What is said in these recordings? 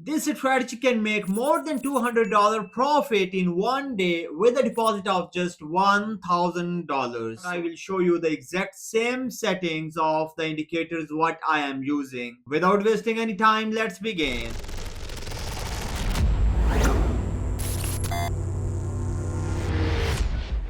This strategy can make more than $200 profit in one day with a deposit of just $1,000. I will show you the exact same settings of the indicators what I am using. Without wasting any time, let's begin.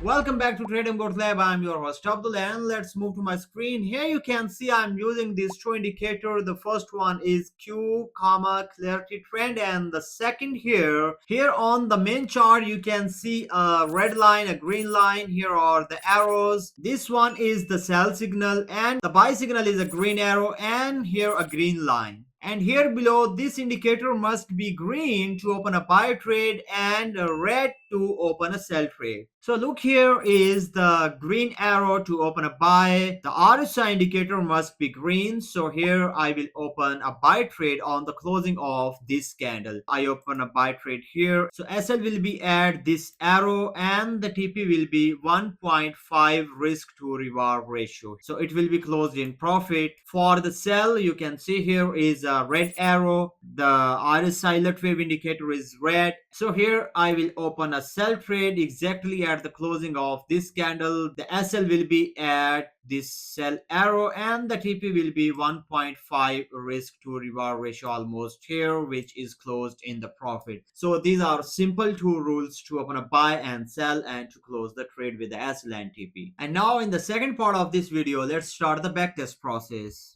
Welcome back to TradingBotLab. I'm your host Abdul, and let's move to my screen. Here you can see I'm using these two indicators. The first one is Q, clarity trend, and the second here on the main chart you can see a red line, a green line. Here are the arrows. This one is the sell signal, and the buy signal is a green arrow, and here a green line. And here below, this indicator must be green to open a buy trade and red to open a sell trade. So look, here is the green arrow to open a buy. The RSI indicator must be green. So here I will open a buy trade on the closing of this candle. I open a buy trade here. So SL will be at this arrow and the TP will be 1.5 risk to reward ratio. So it will be closed in profit. For the sell, you can see here is a red arrow. The RSI alert wave indicator is red. So here I will open a sell trade exactly at the closing of this candle. The SL will be at this sell arrow and the TP will be 1.5 risk to reward ratio almost here, which is closed in the profit. So these are simple two rules to open a buy and sell and to close the trade with the SL and TP. And now in the second part of this video, let's start the backtest process.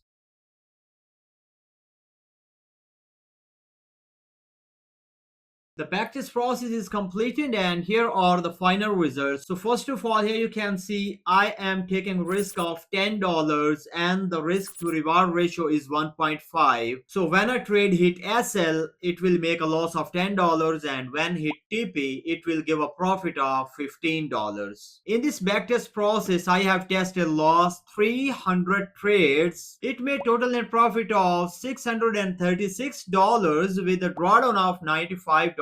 The backtest process is completed and here are the final results. So first of all, here you can see I am taking risk of $10 and the risk to reward ratio is 1.5. So when a trade hit SL, it will make a loss of $10 and when hit TP, it will give a profit of $15. In this backtest process, I have tested lost 300 trades. It made total net profit of $636 with a drawdown of $95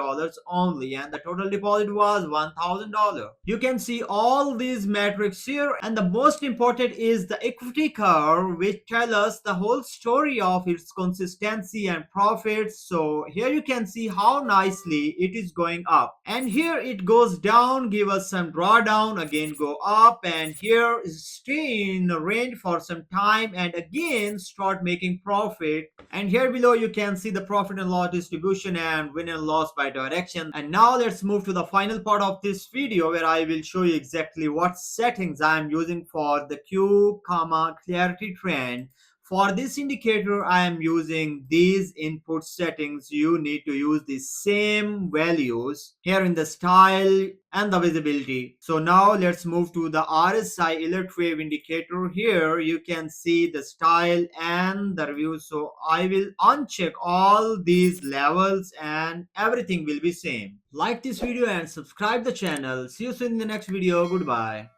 only, and the total deposit was $1,000. You can see all these metrics here, and the most important is the equity curve, which tell us the whole story of its consistency and profits. So here you can see how nicely it is going up, and here it goes down, give us some drawdown, again go up, and here stay in the range for some time and again start making profit. And here below you can see the profit and loss distribution and win and loss by direction. And now let's move to the final part of this video where I will show you exactly what settings I am using for the Q, clarity trend. For this indicator, I am using these input settings. You need to use the same values here in the style and the visibility. So now let's move to the RSI alert wave indicator. Here you can see the style and the review. So I will uncheck all these levels and everything will be same. Like this video and subscribe the channel. See you soon in the next video. Goodbye.